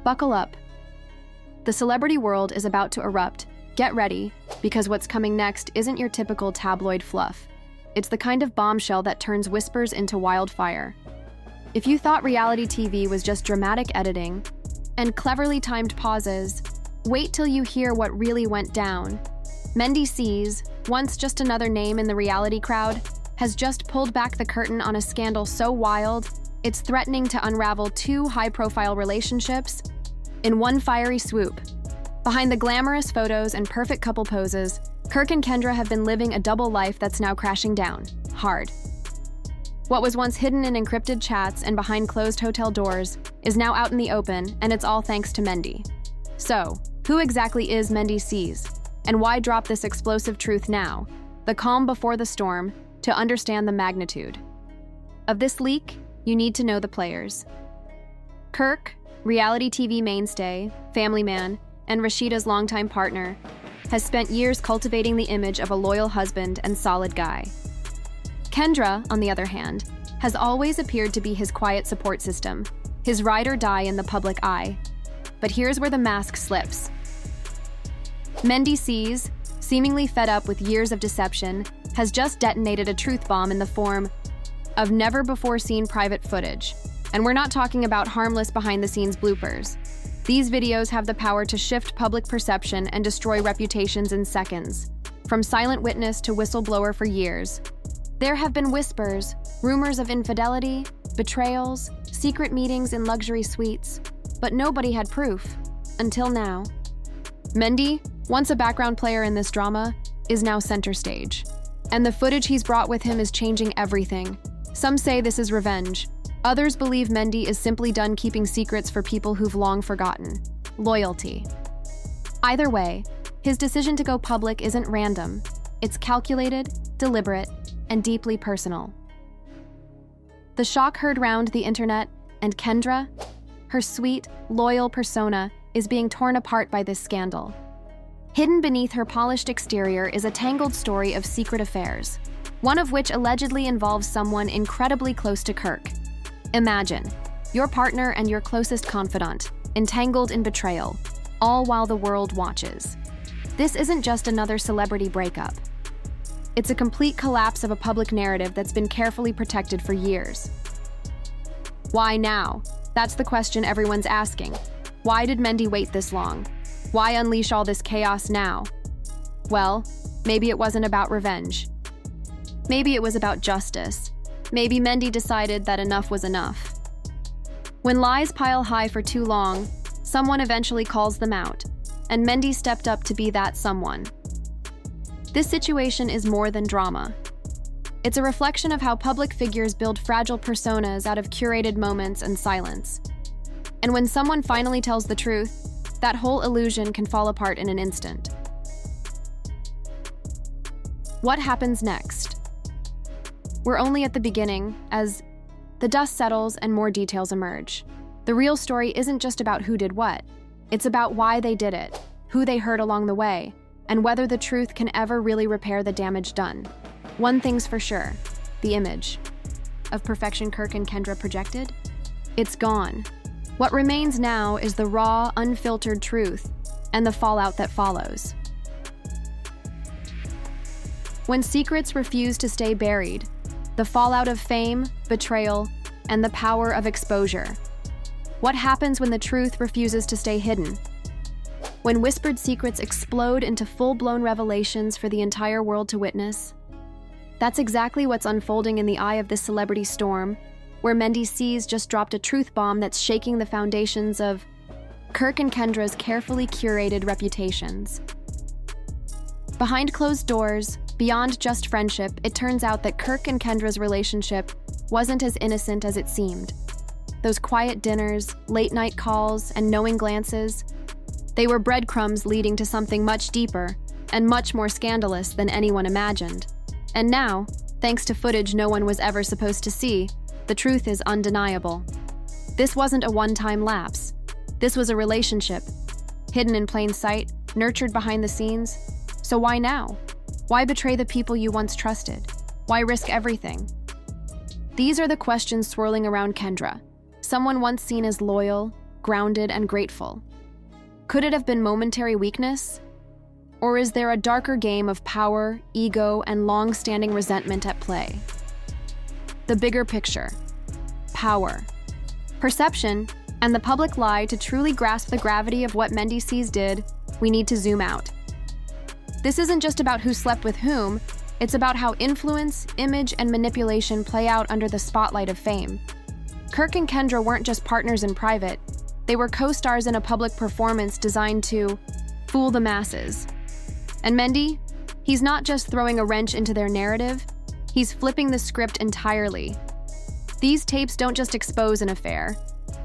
Buckle up. The celebrity world is about to erupt. Get ready, because what's coming next isn't your typical tabloid fluff. It's the kind of bombshell that turns whispers into wildfire. If you thought reality TV was just dramatic editing and cleverly timed pauses, wait till you hear what really went down. Mendeecees, once just another name in the reality crowd, has just pulled back the curtain on a scandal so wild, it's threatening to unravel two high-profile relationships in one fiery swoop. Behind the glamorous photos and perfect couple poses, Kirk and Kendra have been living a double life that's now crashing down, hard. What was once hidden in encrypted chats and behind closed hotel doors is now out in the open, and it's all thanks to Mendy. So, who exactly is Mendeecees, and why drop this explosive truth now, the calm before the storm, to understand the magnitude of this leak? You need to know the players. Kirk, reality TV mainstay, family man, and Rasheeda's longtime partner, has spent years cultivating the image of a loyal husband and solid guy. Kendra, on the other hand, has always appeared to be his quiet support system, his ride or die in the public eye. But here's where the mask slips. Mendeecees, seemingly fed up with years of deception, has just detonated a truth bomb in the form of never-before-seen private footage. And we're not talking about harmless behind-the-scenes bloopers. These videos have the power to shift public perception and destroy reputations in seconds. From silent witness to whistleblower for years, there have been whispers, rumors of infidelity, betrayals, secret meetings in luxury suites, but nobody had proof, until now. Mendy, once a background player in this drama, is now center stage. And the footage he's brought with him is changing everything. Some say this is revenge. Others believe Mendy is simply done keeping secrets for people who've long forgotten. Loyalty. Either way, his decision to go public isn't random. It's calculated, deliberate, and deeply personal. The shock heard round the internet, and Kendra, her sweet, loyal persona, is being torn apart by this scandal. Hidden beneath her polished exterior is a tangled story of secret affairs, one of which allegedly involves someone incredibly close to Kirk. Imagine, your partner and your closest confidant, entangled in betrayal, all while the world watches. This isn't just another celebrity breakup. It's a complete collapse of a public narrative that's been carefully protected for years. Why now? That's the question everyone's asking. Why did Mendy wait this long? Why unleash all this chaos now? Well, maybe it wasn't about revenge. Maybe it was about justice. Maybe Mendy decided that enough was enough. When lies pile high for too long, someone eventually calls them out, and Mendy stepped up to be that someone. This situation is more than drama. It's a reflection of how public figures build fragile personas out of curated moments and silence. And when someone finally tells the truth, that whole illusion can fall apart in an instant. What happens next? We're only at the beginning, as the dust settles and more details emerge. The real story isn't just about who did what. It's about why they did it, who they hurt along the way, and whether the truth can ever really repair the damage done. One thing's for sure, the image of perfection Kirk and Kendra projected, it's gone. What remains now is the raw, unfiltered truth and the fallout that follows. When secrets refuse to stay buried, the fallout of fame, betrayal, and the power of exposure. What happens when the truth refuses to stay hidden? When whispered secrets explode into full-blown revelations for the entire world to witness? That's exactly what's unfolding in the eye of this celebrity storm, where Mendeecees just dropped a truth bomb that's shaking the foundations of Kirk and Kendra's carefully curated reputations. Behind closed doors, beyond just friendship, it turns out that Kirk and Kendra's relationship wasn't as innocent as it seemed. Those quiet dinners, late-night calls, and knowing glances, they were breadcrumbs leading to something much deeper and much more scandalous than anyone imagined. And now, thanks to footage no one was ever supposed to see, the truth is undeniable. This wasn't a one-time lapse. This was a relationship, hidden in plain sight, nurtured behind the scenes. So why now? Why betray the people you once trusted? Why risk everything? These are the questions swirling around Kendra, someone once seen as loyal, grounded and grateful? Could it have been momentary weakness? Or is there a darker game of power, ego, and long-standing resentment at play? The bigger picture. Power. Perception, and the public lie. To truly grasp the gravity of what Mendeecees did, we need to zoom out. This isn't just about who slept with whom, it's about how influence, image, and manipulation play out under the spotlight of fame. Kirk and Kendra weren't just partners in private, they were co-stars in a public performance designed to fool the masses. And Mendy, he's not just throwing a wrench into their narrative, he's flipping the script entirely. These tapes don't just expose an affair,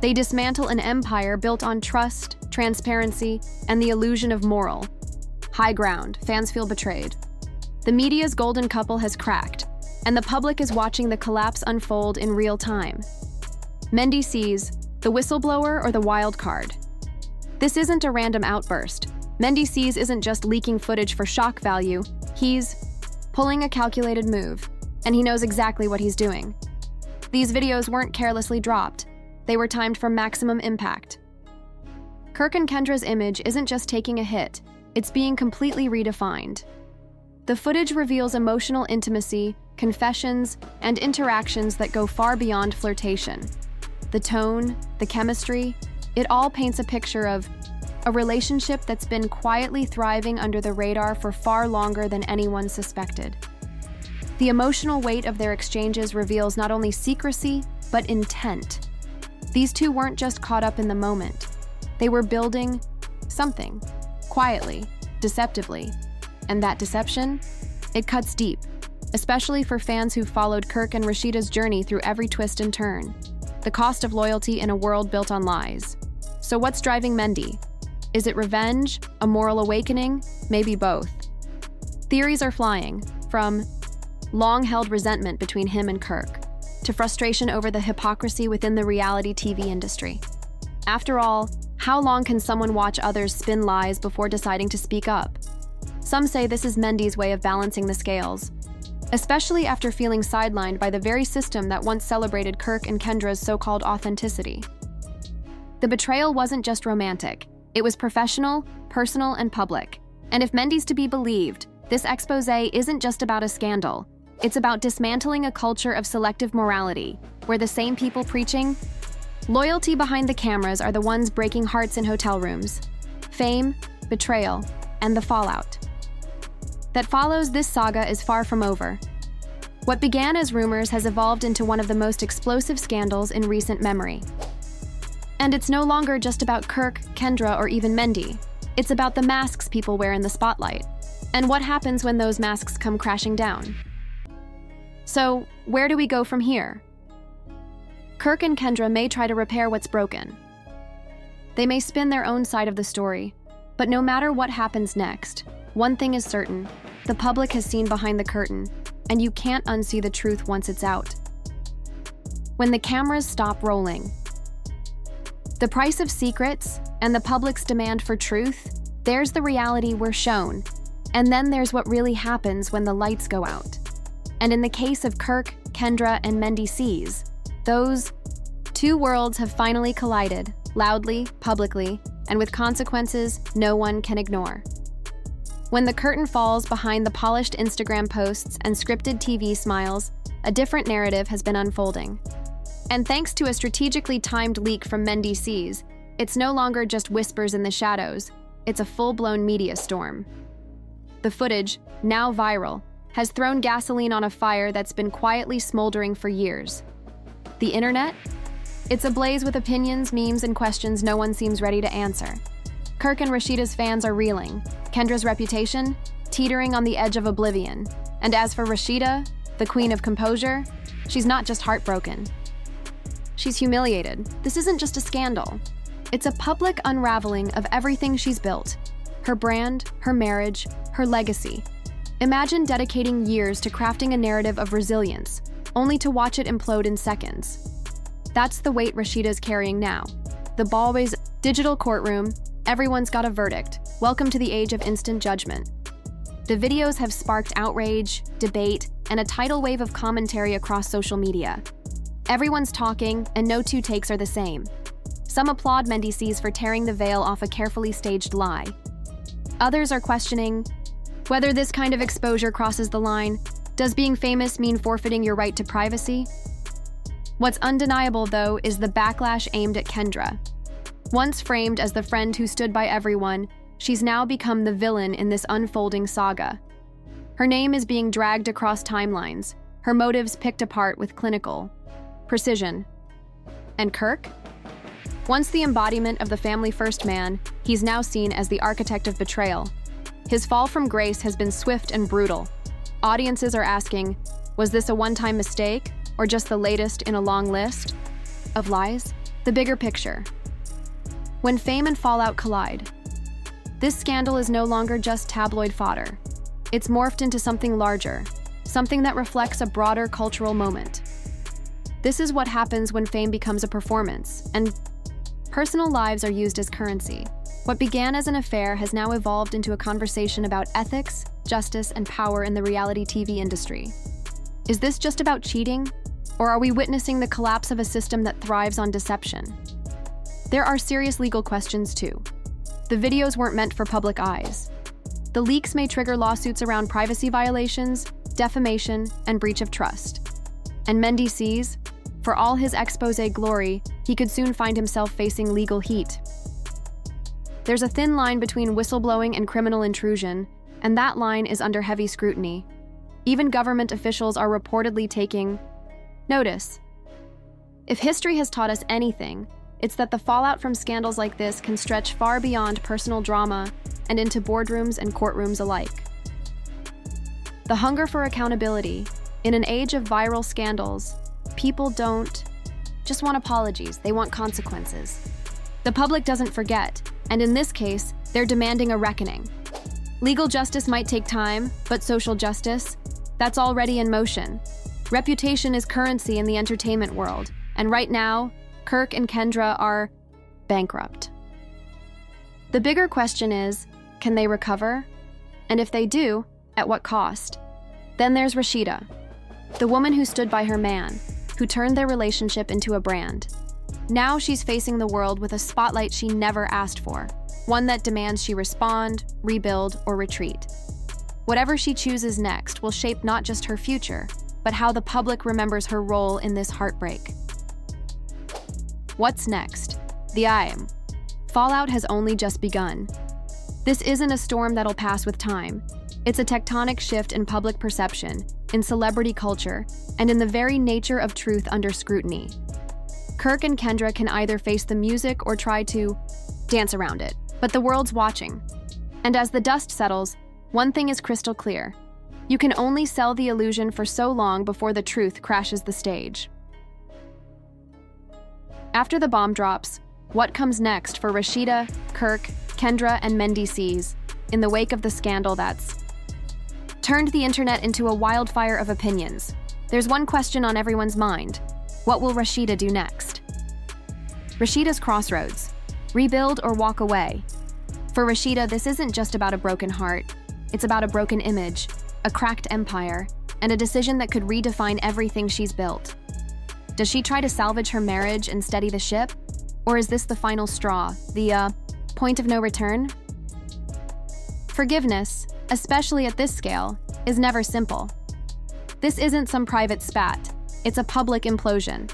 they dismantle an empire built on trust, transparency, and the illusion of moral. High ground, fans feel betrayed. The media's golden couple has cracked, and the public is watching the collapse unfold in real time. Mendeecees, the whistleblower or the wild card? This isn't a random outburst. Mendeecees isn't just leaking footage for shock value, he's pulling a calculated move, and he knows exactly what he's doing. These videos weren't carelessly dropped, they were timed for maximum impact. Kirk and Kendra's image isn't just taking a hit, it's being completely redefined. The footage reveals emotional intimacy, confessions, and interactions that go far beyond flirtation. The tone, the chemistry, it all paints a picture of a relationship that's been quietly thriving under the radar for far longer than anyone suspected. The emotional weight of their exchanges reveals not only secrecy, but intent. These two weren't just caught up in the moment. They were building something, quietly, deceptively. And that deception, it cuts deep, especially for fans who followed Kirk and Rasheeda's journey through every twist and turn. The cost of loyalty in a world built on lies. So what's driving Mendy? Is it revenge, a moral awakening, maybe both? Theories are flying, from long-held resentment between him and Kirk, to frustration over the hypocrisy within the reality TV industry. After all, how long can someone watch others spin lies before deciding to speak up? Some say this is Mendy's way of balancing the scales, especially after feeling sidelined by the very system that once celebrated Kirk and Kendra's so-called authenticity. The betrayal wasn't just romantic, it was professional, personal, and public. And if Mendy's to be believed, this expose isn't just about a scandal, it's about dismantling a culture of selective morality, where the same people preaching loyalty behind the cameras are the ones breaking hearts in hotel rooms. Fame, betrayal, and the fallout that follows this saga is far from over. What began as rumors has evolved into one of the most explosive scandals in recent memory. And it's no longer just about Kirk, Kendra, or even Mendy. It's about the masks people wear in the spotlight, and what happens when those masks come crashing down. So, where do we go from here? Kirk and Kendra may try to repair what's broken. They may spin their own side of the story, but no matter what happens next, one thing is certain, the public has seen behind the curtain, and you can't unsee the truth once it's out. When the cameras stop rolling, the price of secrets and the public's demand for truth, there's the reality we're shown, and then there's what really happens when the lights go out. And in the case of Kirk, Kendra, and Mendeecees, those two worlds have finally collided, loudly, publicly, and with consequences no one can ignore. When the curtain falls behind the polished Instagram posts and scripted TV smiles, a different narrative has been unfolding. And thanks to a strategically timed leak from Mendeecees, it's no longer just whispers in the shadows, it's a full-blown media storm. The footage, now viral, has thrown gasoline on a fire that's been quietly smoldering for years. The internet? It's ablaze with opinions, memes, and questions no one seems ready to answer. Kirk and Rasheeda's fans are reeling, Kendra's reputation teetering on the edge of oblivion. And as for Rasheeda, the queen of composure, she's not just heartbroken. She's humiliated. This isn't just a scandal. It's a public unraveling of everything she's built. Her brand, her marriage, her legacy. Imagine dedicating years to crafting a narrative of resilience, only to watch it implode in seconds. That's the weight Rasheeda's carrying now. The Ballways digital courtroom, everyone's got a verdict. Welcome to the age of instant judgment. The videos have sparked outrage, debate, and a tidal wave of commentary across social media. Everyone's talking, and no two takes are the same. Some applaud Mendeecees for tearing the veil off a carefully staged lie. Others are questioning whether this kind of exposure crosses the line. Does being famous mean forfeiting your right to privacy? What's undeniable, though, is the backlash aimed at Kendra. Once framed as the friend who stood by everyone, she's now become the villain in this unfolding saga. Her name is being dragged across timelines, her motives picked apart with clinical precision. And Kirk? Once the embodiment of the family-first man, he's now seen as the architect of betrayal. His fall from grace has been swift and brutal. Audiences are asking, was this a one-time mistake, or just the latest in a long list of lies? The bigger picture. When fame and fallout collide, this scandal is no longer just tabloid fodder. It's morphed into something larger, something that reflects a broader cultural moment. This is what happens when fame becomes a performance, and personal lives are used as currency. What began as an affair has now evolved into a conversation about ethics, justice, and power in the reality TV industry. Is this just about cheating? Or are we witnessing the collapse of a system that thrives on deception? There are serious legal questions too. The videos weren't meant for public eyes. The leaks may trigger lawsuits around privacy violations, defamation, and breach of trust. And Mendeecees, for all his exposé glory, he could soon find himself facing legal heat. There's a thin line between whistleblowing and criminal intrusion, and that line is under heavy scrutiny. Even government officials are reportedly taking notice. If history has taught us anything, it's that the fallout from scandals like this can stretch far beyond personal drama and into boardrooms and courtrooms alike. The hunger for accountability. In an age of viral scandals, people don't just want apologies, they want consequences. The public doesn't forget, and in this case, they're demanding a reckoning. Legal justice might take time, but social justice, that's already in motion. Reputation is currency in the entertainment world, and right now, Kirk and Kendra are bankrupt. The bigger question is, can they recover? And if they do, at what cost? Then there's Rasheeda, the woman who stood by her man, who turned their relationship into a brand. Now she's facing the world with a spotlight she never asked for, one that demands she respond, rebuild, or retreat. Whatever she chooses next will shape not just her future, but how the public remembers her role in this heartbreak. What's next? The fallout has only just begun. This isn't a storm that'll pass with time. It's a tectonic shift in public perception, in celebrity culture, and in the very nature of truth under scrutiny. Kirk and Kendra can either face the music or try to dance around it, but the world's watching. And as the dust settles, one thing is crystal clear. You can only sell the illusion for so long before the truth crashes the stage. After the bomb drops, what comes next for Rasheeda, Kirk, Kendra, and Mendeecees in the wake of the scandal that's turned the internet into a wildfire of opinions? There's one question on everyone's mind. What will Rasheeda do next? Rasheeda's crossroads. Rebuild or walk away? For Rasheeda, this isn't just about a broken heart. It's about a broken image, a cracked empire, and a decision that could redefine everything she's built. Does she try to salvage her marriage and steady the ship? Or is this the final straw, the point of no return? Forgiveness, especially at this scale, is never simple. This isn't some private spat. It's a public implosion.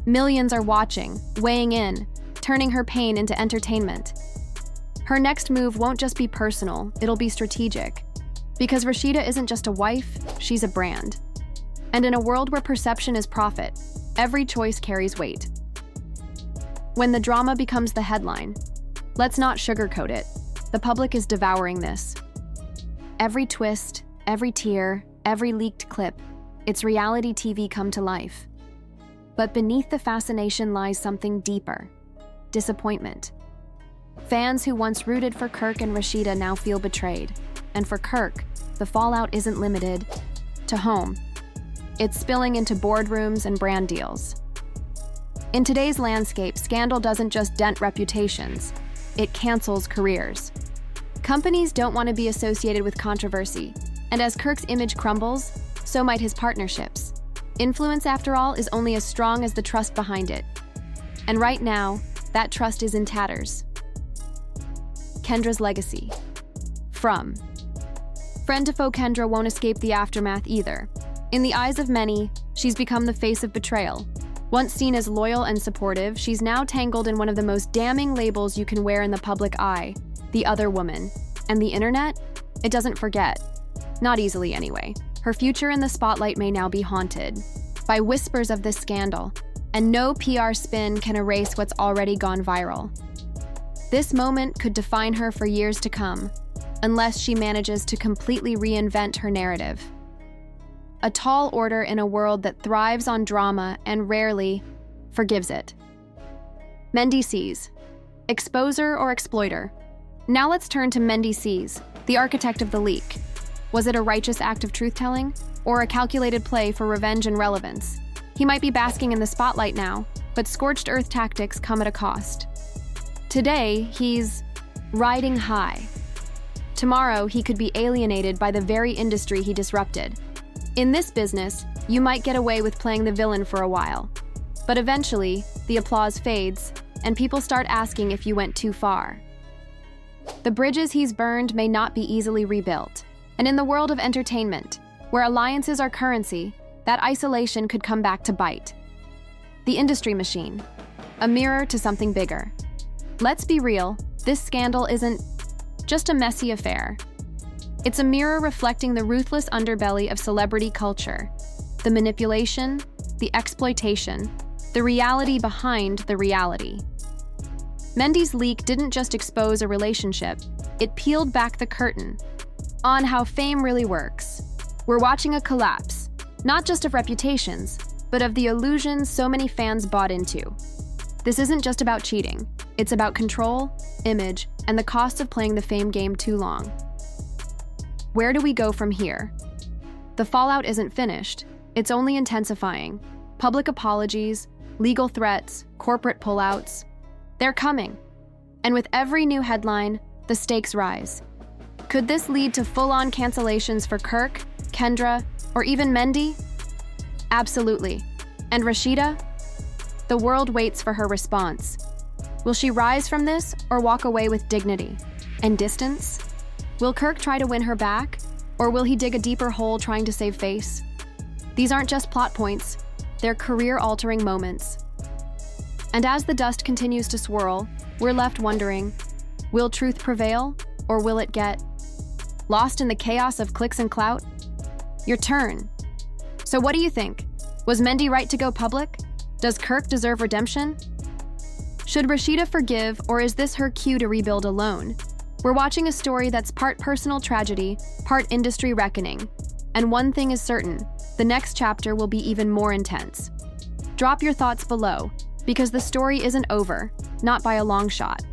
Millions are watching, weighing in, turning her pain into entertainment. Her next move won't just be personal, it'll be strategic. Because Rasheeda isn't just a wife, she's a brand. And in a world where perception is profit, every choice carries weight. When the drama becomes the headline, let's not sugarcoat it. The public is devouring this. Every twist, every tear, every leaked clip, it's reality TV come to life. But beneath the fascination lies something deeper: disappointment. Fans who once rooted for Kirk and Rasheeda now feel betrayed. And for Kirk, the fallout isn't limited to home. It's spilling into boardrooms and brand deals. In today's landscape, scandal doesn't just dent reputations, it cancels careers. Companies don't want to be associated with controversy, and as Kirk's image crumbles, so might his partnerships. Influence, after all, is only as strong as the trust behind it. And right now, that trust is in tatters. Kendra's legacy. From friend to foe, Kendra won't escape the aftermath either. In the eyes of many, she's become the face of betrayal. Once seen as loyal and supportive, she's now tangled in one of the most damning labels you can wear in the public eye, the other woman. And the internet? It doesn't forget. Not easily, anyway. Her future in the spotlight may now be haunted by whispers of this scandal, and no PR spin can erase what's already gone viral. This moment could define her for years to come, unless she manages to completely reinvent her narrative. A tall order in a world that thrives on drama and rarely forgives it. Mendeecees. Exposer or exploiter? Now let's turn to Mendeecees, the architect of the leak. Was it a righteous act of truth-telling, or a calculated play for revenge and relevance? He might be basking in the spotlight now, but scorched earth tactics come at a cost. Today, he's riding high. Tomorrow, he could be alienated by the very industry he disrupted. In this business, you might get away with playing the villain for a while, but eventually, the applause fades, and people start asking if you went too far. The bridges he's burned may not be easily rebuilt, and in the world of entertainment, where alliances are currency, that isolation could come back to bite. The industry machine, a mirror to something bigger. Let's be real, this scandal isn't just a messy affair. It's a mirror reflecting the ruthless underbelly of celebrity culture, the manipulation, the exploitation, the reality behind the reality. Mendeecees' leak didn't just expose a relationship, it peeled back the curtain on how fame really works. We're watching a collapse, not just of reputations, but of the illusions so many fans bought into. This isn't just about cheating, it's about control, image, and the cost of playing the fame game too long. Where do we go from here? The fallout isn't finished, it's only intensifying. Public apologies, legal threats, corporate pullouts, they're coming. And with every new headline, the stakes rise. Could this lead to full-on cancellations for Kirk, Kendra, or even Mendy? Absolutely. And Rasheeda? The world waits for her response. Will she rise from this or walk away with dignity and distance? Will Kirk try to win her back, or will he dig a deeper hole trying to save face? These aren't just plot points, they're career-altering moments. And as the dust continues to swirl, we're left wondering, will truth prevail, or will it get lost in the chaos of clicks and clout? Your turn. So what do you think? Was Mendy right to go public? Does Kirk deserve redemption? Should Rasheeda forgive, or is this her cue to rebuild alone? We're watching a story that's part personal tragedy, part industry reckoning. And one thing is certain, the next chapter will be even more intense. Drop your thoughts below, because the story isn't over, not by a long shot.